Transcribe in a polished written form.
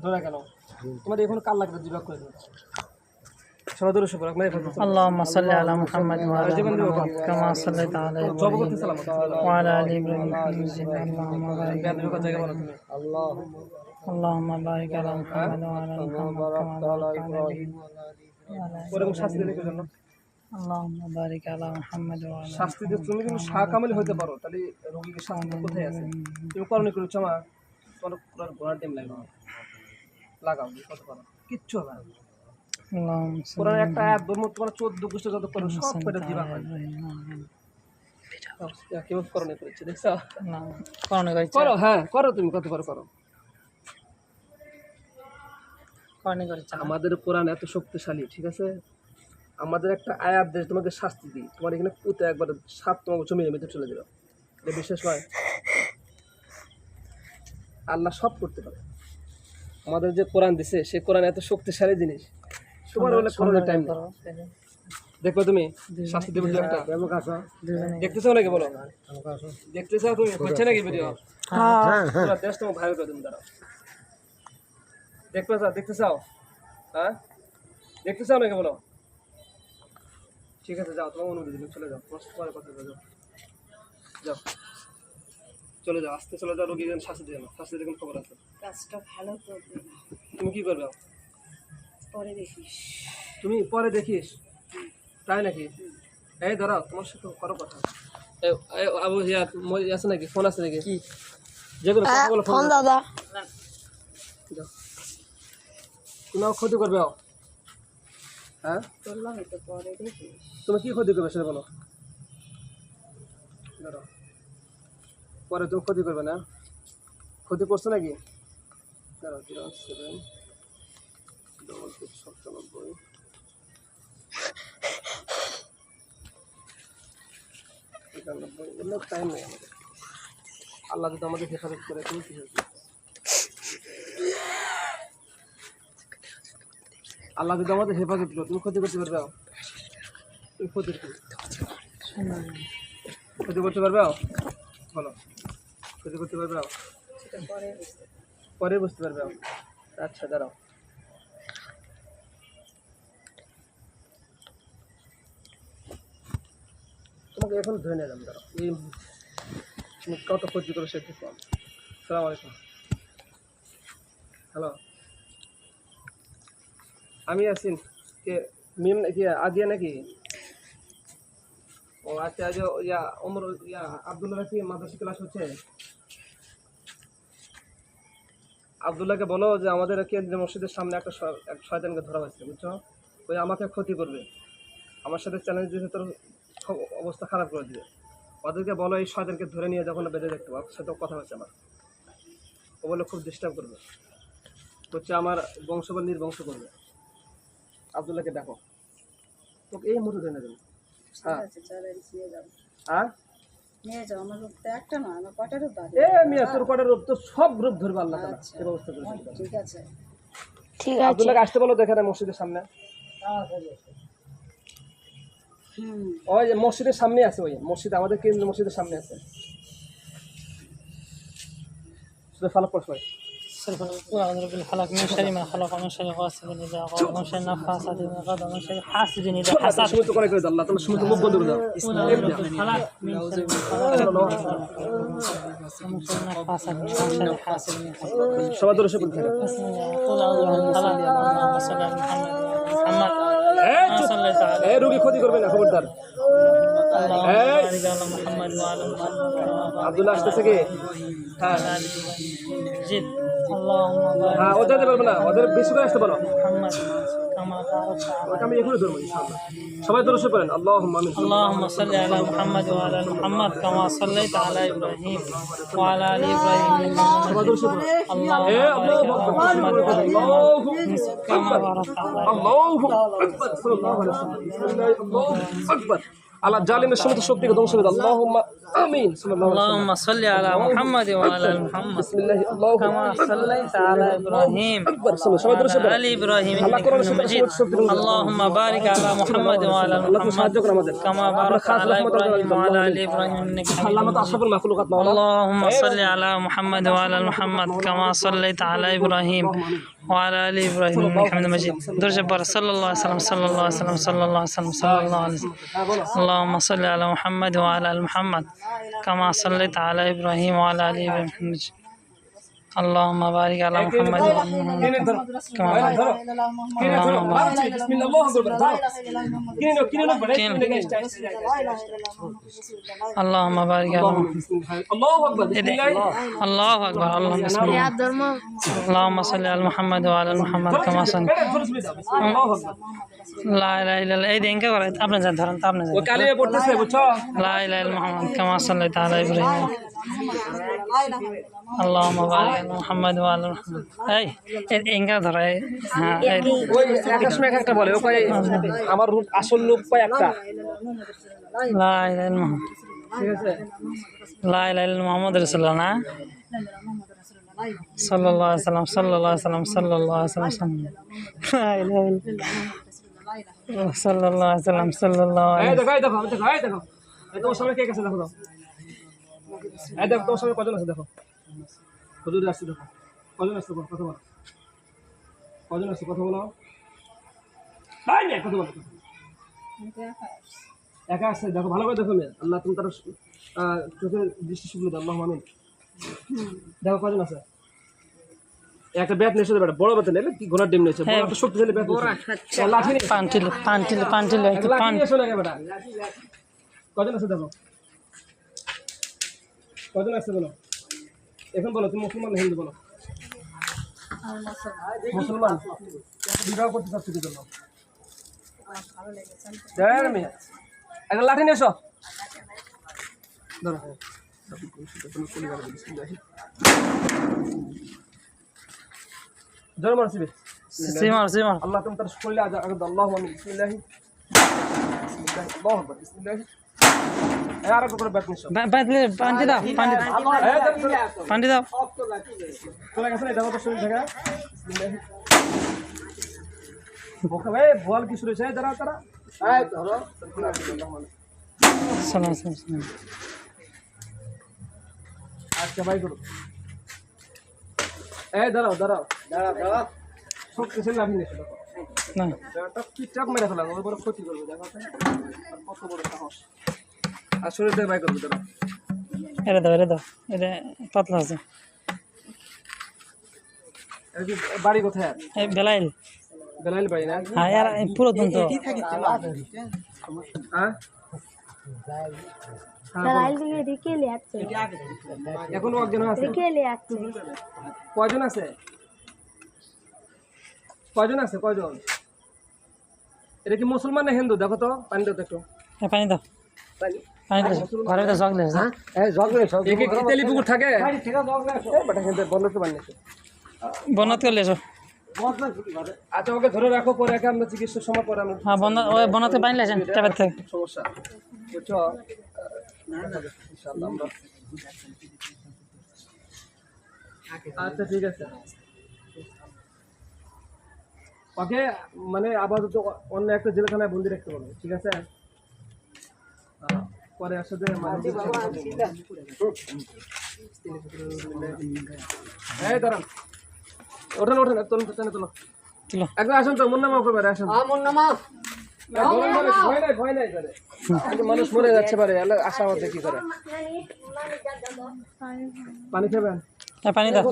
ধরে কেন তোমাদের এখন কাল লাগবে জিবাক করে দেবো সবাই দূরে সবাই আল্লাহুম্মা সাল্লি আলা মুহাম্মাদ ওয়া আলা আলি মুহাম্মাদ কামা সাল্লাইতা আলা ইব্রাহিম ওয়া আলা আলি ইব্রাহিম আল্লাহুম্মা বারিক আলা মুহাম্মাদ ওয়া আলা মুহাম্মাদ কামা বারাকতা আলা ইব্রাহিম ওরকম শাস্তি দিলে কেন আল্লাহুম্মা বারিক আলা মুহাম্মাদ ওয়া আলা শাস্তি দিয়ে তুমি কিন্তু শাকামিল হতে পারো তাহলে রোগীকে শাস্তি কোথায় আছে তুমি করণী করে চমা তোমার পুরো ঘোড়ার টাইম লাগবে লাগাও কত পারো কিচ্ছু হবে না কোরআন একটা আয়াত ধর্ম তোমার 14 গোষ্ঠী যত করো সব করে দিবা হয় কেউ করণী করেছে দেখছো না করণী করেছে করো হ্যাঁ করো তুমি কত পারো করো করণী করেছে আমাদের কোরআন এত শক্তিশালী ঠিক আছে আমাদের একটা আয়াত দেশ তোমাদের শাস্তি দিই তোমার এখানে পুঁতে একবার 7 তোমাকে জমিয়ে মেতে চলে দিল এটা বিশেষ নয় আল্লাহ সব করতে পারে আমাদের যে কোরআন দিছে সেই কোরআন এত শক্তিশালী জিনিস তোমার হলে কোরআনের টাইম দেখো তুমি শাস্তি দেব একটা দেখতেছো নাকি বলো দেখতেছো তুমি হচ্ছে নাকি ভিডিও হ্যাঁ পুরো দেশ তোমার ভাই করে তুমি দাঁড়াও দেখতেছো হ্যাঁ দেখতেছো নাকি বলো ঠিক আছে যাও তোমার অনুমতি দিন চলে যাও পরে কথা যাও যাও চলে যাও আস্তে চলে যাও রোগীকে শাস্তি দিও না শাস্তি দেখুন খবর আছে কাজটা ভালো করবে না তুমি কি করবে পরে দেখিস তুমি পরে দেখিস তাই নাকি এই ধরো তোমার সাথে করো কথা আবু ইয়ার আছে নাকি ফোন আছে নাকি কি যেগুলো কথা বলো ফোন দাদা যাও তুমি ক্ষতি করবে হ্যাঁ বললাম তো পরে দেখিস তুমি কি ক্ষতি করবে সেটা বলো ধরো পরে তুমি ক্ষতি করবে না ক্ষতি করছো নাকি ধরো 07 টাইম নেই আমাদের আল্লাহ যদি আমাদের হেফাজত করে তুমি কি হবে আল্লাহ যদি আমাদের হেফাজত করে তুমি ক্ষতি করতে পারবে তুমি ক্ষতি করতে পারবে বলো ক্ষতি করতে পারবে পরে বুঝতে পারবে আচ্ছা দাঁড়াও তোমাকে এখন ধরে নিলাম দাঁড়াও এই তুমি কত ক্ষতি করো সে ঠিক সালাম আলাইকুম হ্যালো আমি আসিন কে মিম কি আদিয়া নাকি ও আচ্ছা আজ ইয়া ওমর ইয়া আব্দুল্লাহ রাফি মাদ্রাসা ক্লাস হচ্ছে আব্দুল্লাহকে বলো যে আমাদের কেন্দ্রীয় মসজিদের সামনে একটা শয়তানকে ধরা হয়েছে বুঝছো ওই আমাকে ক্ষতি করবে আমার সাথে চ্যালেঞ্জ দিতে তোর অবস্থা খারাপ করে দিবে ওদেরকে বলো এই শয়তানকে ধরে নিয়ে যখন বেঁধে দেখতে পাবো সে তো কথা হচ্ছে আমার ও বলে খুব ডিস্টার্ব করবে হচ্ছে আমার বংশবল নির্বংশ করবে আব্দুল্লাহকে দেখো তোকে এই মুহূর্তে ধরে নেবেন হ্যাঁ আর নিয়ে যাও আমার রূপ তো একটা না আমার কটা রূপ আছে এ মিয়া তোর কটা রূপ তো সব রূপ ধরবে আল্লাহ তাআলা এই ব্যবস্থা করেছে ঠিক আছে আব্দুল্লাহকে আসতে বলো দেখেন মসজিদের সামনে ওই যে মসজিদের সামনে আছে ওই মসজিদ আমাদের কেন্দ্রীয় মসজিদের সামনে আছে শুধু ফলো করো أعوذ بالفلق من شر ما خلق ومن شر غاسق إذا وقب ومن شر النفاثات في العقد ومن شر حاسد إذا حسد শুরু করে দাও আল্লাহ তাআলা শুরু মুখ বন্ধ করে দাও أعوذ بالفلق من شر ما خلق ومن شر النفاثات ومن شر حاسد إذا حسد সবাই দরজা খুলতে بسم الله قل أعوذ بالفلق اللهم صل على محمد محمد صليت على এই রোগী ক্ষতি করবে না খবরদার اللهم بارك على محمد وعلى محمد আব্দুল্লাহ আসতেছে কি হ্যাঁ جد اللهم بارك হ্যাঁ ওদের পারবে না ওদের বেশি করে আসতে বলো محمد كما باركت على আমি এখনো ধরবো ইনশাআল্লাহ সবাই দরজা করেন আল্লাহুম্মা আমিন اللهم صل على محمد وعلى ال محمد كما صليت على ابراهيم وعلى ال ابراهيم সবাই দরজা করেন اللهم এ بارك আল্লাহু على আকবার محمد আল্লাহু كما باركت على আল্লাহু আকবার সাল্লাল্লাহু আলাইহি ওয়াসাল্লাম আল্লাহু আকবার আল্লাহ জালিমের সমস্ত শক্তিকে ধ্বংস করে দাও আল্লাহুম্মা আমিন সাল্লাল্লাহু আলাইহি اللهم صل على محمد وعلى ال محمد বিসমিল্লাহি আল্লাহু كما صليت على إبراهيم আকবার সবাই দরুদ وعلى آل إبراهيم আল্লাহ إنك কোরআনের حميد সাথে مجيد সবচেয়ে সবচেয়ে اللهم بارك على محمد وعلى آل আল্লাহ তুমি সাহায্য محمد করো আমাদের كما باركت على إبراهيم وعلى آل إبراهيم إنك حميد আল্লাহ আমাদের مجيد আশরাফুল মাখলুকাত মাওলা اللهم صل على محمد وعلى آل محمد كما صليت على إبراهيم وعلى آل إبراهيم إنك حميد مجيد در جبار صلى الله عليه وسلم صلى الله عليه وسلم صلى الله عليه وسلم صلى الله عليه وسلم اللهم صل على محمد وعلى آل محمد كما صليت على إبراهيم وعلى آل إبراهيم إنك حميد مجيد اللهم بارك على محمد وعلى آل محمد كما باركت اللهم بارك বিসমিল্লাহ আল্লাহু আকবার اللهم بارك على محمد আল্লাহু আকবার বিসমিল্লাহ الله أكبر اللهم بسم الله اللهم صل على محمد وعلى آل محمد كما صليت আল্লাহু আকবার لا إله إلا الله এই দিন কে করে আপনি জান ধরেন আপনি ও জান কালিমা পড়তেছে বুঝছো لا إله إلا محمد كما صليت على إبراهيم اللهم بارك على محمد وعلى آل محمد এই ইনকা ধরে হ্যাঁ ওই একটা সময় একটা বলে ও কয় আমার রূপ আসল রূপ কয় একটা لا إله إلا محمد ঠিক আছে لا إله إلا محمد رسول الله না صلى الله عليه وسلم صلى الله عليه وسلم صلى الله عليه وسلم لا إله إلا صلى الله عليه وسلم صلى الله عليه এই وسلم দেখো এই দেখো দেখো এই দেখো এই তোমার সামনে কে আছে দেখো দাও এই দেখো তোমার সামনে কজন আছে দেখো হুজুর আসছে দেখো কজন আসছে কথা বলো কজন আসছে কথা বলো তাই না কথা বলো একা আসছে দেখো ভালো করে দেখো মেয়ে আল্লাহ তুমি তার চোখে দৃষ্টি শুকনো দাও আল্লাহ আমিন দেখো কজন আছে একটা ব্যাট নিয়েছে বেটা বড় ব্যাট নিলে কি ঘোড়ার ডিম নিয়েছে বড় একটা শক্তিশালী ব্যাট নিয়েছে লাঠি নিয়ে পান্টিল একটু লাঠি পান নিয়ে এসো না বেটা কজন আছে দেখো কজন আছে বলো এখন বলো তুমি মুসলমান না হিন্দু বলো মুসলমান বিবাহ করতে চাচ্ছি কি জন্য দেখ মেয়ে একটা লাঠি নিয়ে এসো ধরো জোরে মারছি সিমার আল্লাহ তুমি তার শরীরে আগে আল্লাহু আমিন বিসমিল্লাহ আল্লাহু আকবার বিসমিল্লাহ আর একবার করে ব্যাট নিছো পান্টি দাও পান্টি দাও চলে গেছে এটা তো শরীর থেকে বিসমিল্লাহ বোকা ভাই বল কি শুরু হয়েছে দাঁড়া তারা এই ধরো সালাম আচ্ছা ভাই করো এই দাঁড়াও শক্তিশালী লাঠি নিয়েছো দেখো না একটা পিটাক মেরে ফেলা ওর বড় ক্ষতি করবে দেখো আর কত বড় সাহস আর শরীর থেকে ভাই করবে দাঁড়াও এটা দাও এটা পাতলা আছে এই যে বাড়ি কোথায় এই বেলাইল বেলাইল বাড়ি না হ্যাঁ यार পুরাতন তো হ্যাঁ বেলাইল থেকে রেখে লে আসছে এখনো একজন আছে রেখে লে আসছে কয়জন আছে কয়জন এটা কি মুসলমান না হিন্দু দেখো তো পানি দাও তো একটু পানি দাও ঘরে তো জগ লেছ হ্যাঁ একে কি তেলি পুকুর থাকে বাটা কিন্তু বন্ধ তো বানিয়েছে বনত করে লেছো আচ্ছা ওকে ধরে রাখো পরে একে আমরা চিকিৎসার সময় পরে আমরা হ্যাঁ বনতে পানি লেছেন টেপের থেকে সমস্যা বুঝছো ইনশাআল্লাহ আমরা আচ্ছা ঠিক আছে ওকে মানে আপাতত অন্য একটা জেলখানায় বন্দি রাখতে বলবো ঠিক আছে পরে আসলে এই দাঁড়ান ওঠেন তোলো তুলো একবার আসেন তো মুন্নামা করবে আসেন ভয় নাই করে মানুষ মরে যাচ্ছে পারে আশা আমাদের কি করে পানি খাবেন পানি দাও